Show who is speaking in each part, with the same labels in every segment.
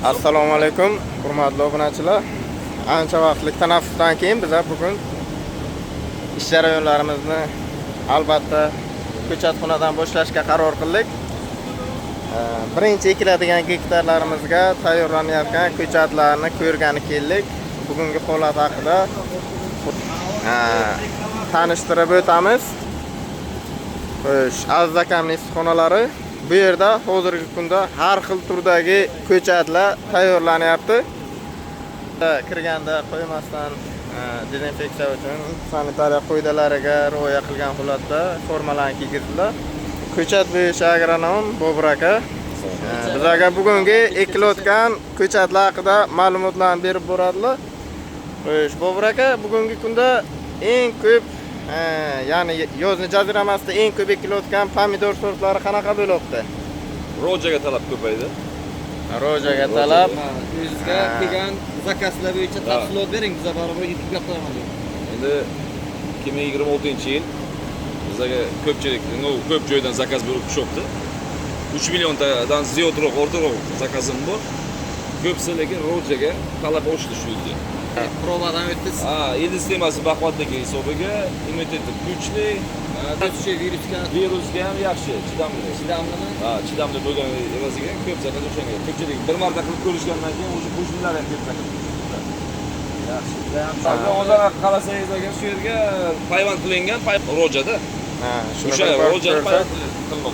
Speaker 1: Assalomu alaykum, hurmatli obunachilar. Ancha vaqtlik tanaffusdan keyin biz bugun ish jarayonlarimizni albatta ko'chatxonadan boshlashga qaror qildik. Birinchi ekiladigan gektarlarimizga tayyorlanayotgan ko'chatlarni ko'rgani keldik. Bugungi holat haqida tanishtirib o'tamiz. Xo'sh, aziz akamning issiqxonalari bu yerda hozirgi kunda har xil turdagi ko'chatlar tayyorlanyapti. Kirganda qo'ymasdan dezinfeksiya uchun sanitariya qoidalariga rioya qilgan holatda formalarni kiygizdilar. Ko'chat bo'yicha agronom Bobur aka bizlarga bugungi ekilayotgan ko'chatlar haqida ma'lumotlarni berib boradilar. Xo'sh, Bobur aka, bugungi kunda eng ko'p ya'ni yozni jaziramasida eng ko'p ekilayotgan pomidor sortlari qanaqa bo'lyapti?
Speaker 2: Rojaga talab ko'paydi.
Speaker 1: Rojaga talab.
Speaker 3: O'zingizga kelgan zakazlar bo'yicha tafsilot bering, biz baravar yetib gapiraman.
Speaker 2: Endi 2026-yil bizga ko'pchilik, ko'p joydan zakaz bo'lib tushibdi. 3 milliondan ziyodroq, o'rtaroq zakazim bor. Ko'psi lekin rojaga talab oshdi shu yilda.
Speaker 3: Provadan o'tdingiz.
Speaker 2: Endi sistemasi baquvvatligi hisobiga immuniteti kuchli, virusga ham yaxshi, chidamli.
Speaker 3: Chidamlimi?
Speaker 2: Chidamli bo'lgan evaziga ko'p zakaz o'shanga. Ko'pchilik bir marta qilib ko'rishgandan keyin o'sha qo'shnilar ham ko'p zakaz qilishdi. Yaxshi. Hozir qarasangiz agar shu yerga payvand qilingan rojada.
Speaker 1: O'sha roja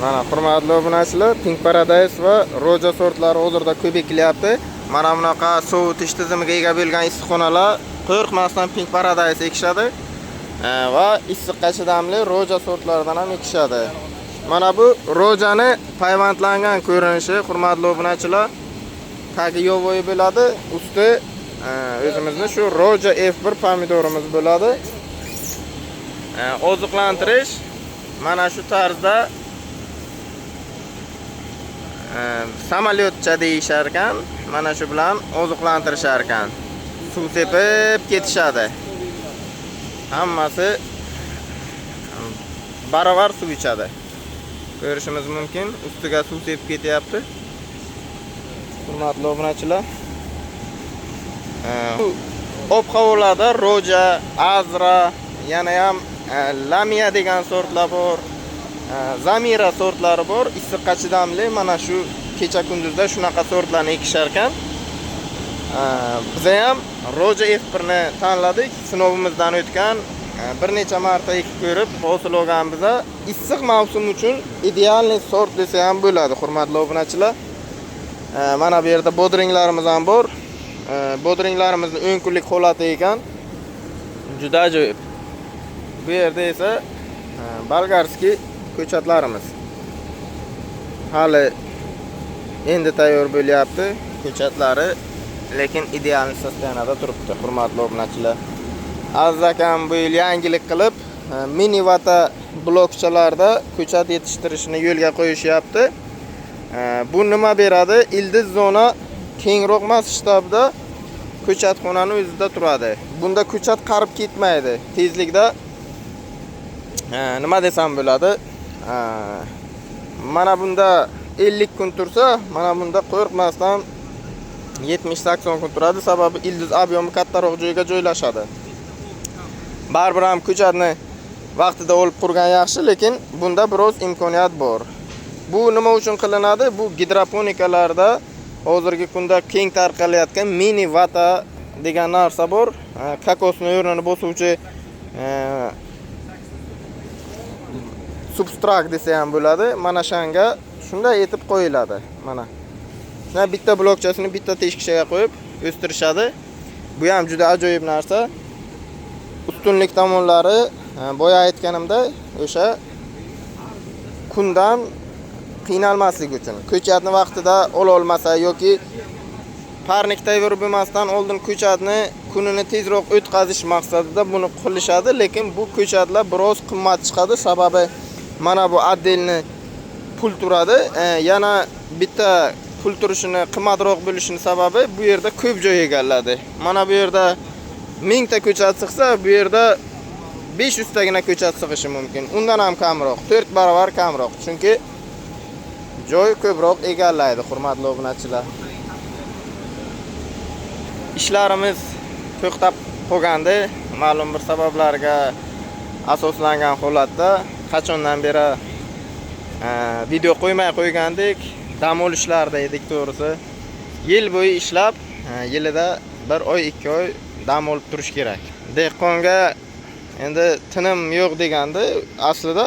Speaker 1: mana hurmatli obunachilar, Pink Paradise va roja sortlari hozirda ko'p ekilyapti. Mana bunaqa sovutish tizimiga ega bo'lgan issiqxonalar qo'rqmasdan Pink Paradise ekishadi va issiqqa chidamli roja sortlaridan ham ekishadi. Mana bu rojani payvandlangan ko'rinishi, hurmatli obunachilar, tagi yovoyi bo'ladi, usti o'zimizning shu roja F1 pomidorimiz bo'ladi. Oziqlantirish mana shu tarzda samolyotcha deyishar ekan. Mana shu bilan oziqlantirishar ekan. Suv sepib ketishadi. Hammasi baravar suv ichadi. Ko'rishimiz mumkin, ustiga suv sepib ketyapti. Hurmatli obunachilar, ob-havolarda roja, azra, yana ham lamia degan sortlar bor. Zamira sortlari bor, issiqqa chidamli. Mana shu kecha kunduzda shunaqa sortlarni ekishar ekan. Biz ham roja F1 ni tanladik. Sinovimizdan o'tgan, bir necha marta ekib ko'rib, hosil olganmiz. Issiq mavsum uchun idealniy sort desa ham bo'ladi, hurmatli obunachilar. Mana bu yerda bodringlarimiz ham bor. Bodringlarimizning 10 kunlik holati ekan. Juda ajoyib. Bu yerda esa bolgarskiy ko'chatlarimiz hali endi tayyor bo'lyapti ko'chatlari, lekin ideal sostanada turibdi, hurmatli obunachilar. Aziz akam bu yil yangilik qilib mini vata blokchalarda ko'chat yetishtirishni yo'lga qo'yishyapti. Bu nima beradi? Ildiz zona kengroq masshtabda ko'chatxonani o'zida turadi. Bunda ko'chat qarib ketmaydi. Tezlikda nima desam bo'ladi? Mana bunda 50 kun tursa, mana bunda qo'rqmasdan 70-80 kun turadi. Sababi ildiz obyomi kattaroq joyga joylashadi. Baribir ham ko'chatni vaqtida olib qurgan yaxshi, lekin bunda biroz imkoniyat bor. Bu nima uchun qilinadi? Bu gidroponikalarda hozirgi kunda keng tarqalayotgan mini vata degan narsa bor. Kokosning o'rnini bosuvchi substrat desa ham bo'ladi. Mana shanga shunday etib qo'yiladi. Mana bitta blokchasini bitta teshikchaga qo'yib o'stirishadi. Bu ham juda ajoyib narsa. Ustunlik tomonlari boya aytganimda o'sha kundan qiynalmaslik uchun, ko'chatni vaqtida ola olmasa yoki parnik tayyor bo'lmasdan oldin ko'chatni kunini tezroq o'tkazish maqsadida buni qilishadi, lekin bu ko'chatlar biroz qimmat chiqadi. Sababi mana bu addelni pul turadi. Yana bitta pul turishini qimmatroq bo'lishini sababi bu yerda ko'p joy egalladi. Mana bu yerda 1000 ta ko'chat sig'sa, bu yerda 500 tagina ko'chat sig'ishi mumkin. Undan ham kamroq, 4 barobar kamroq. Chunki joy ko'proq egallaydi, hurmatli obunachilar. ishlarimiz to'xtab qolgandi. Ma'lum bir sabablarga asoslangan holatda qachondan beri video qo'ymay qo'ygandik. Dam olishlarda edik to'g'risi. Yil bo'yi ishlab, yilida 1 oy, 2 oy dam olib turish kerak. Dehqonga endi tinim yo'q deganda aslida,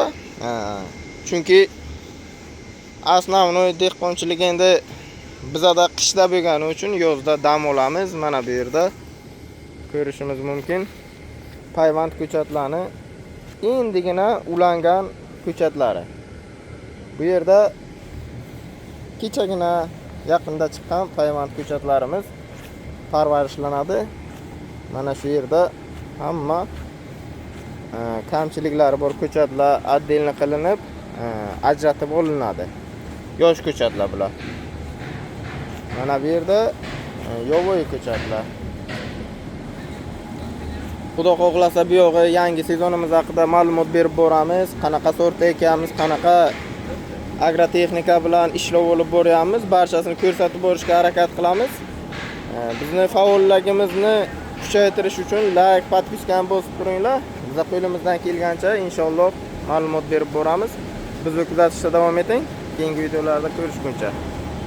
Speaker 1: chunki asnovnoy dehqonchilik endi bizada qishda bo'lgani uchun yozda dam olamiz. Mana bu yerda ko'rishimiz mumkin. Payvand ko'chatlarni endigina ulangan ko'chatlari. Bu yerda kechagina yaqinda chiqqan payvand ko'chatlarimiz parvarishlanadi. Mana shu yerda hamma kamchiliklari bor ko'chatlar отдельно qilinib, ajratib olinadi. Yosh ko'chatlar bular. Mana bu yerda yovoy ko'chatlar. Xudo xohlasa bu yog'i yangi sezonimiz haqida ma'lumot berib boramiz. Qanaqa sortda ekamiz, qanaqa agrotexnika bilan ishlov olib boryapmiz, barchasini ko'rsatib borishga harakat qilamiz. Bizni faolligimizni kuchaytirish uchun like, podpiskani bosib turinglar. Biz qo'limizdan kelgancha inshaalloh ma'lumot berib boramiz. Bizni kuzatishda davom eting. Keyingi videolarda ko'rishguncha.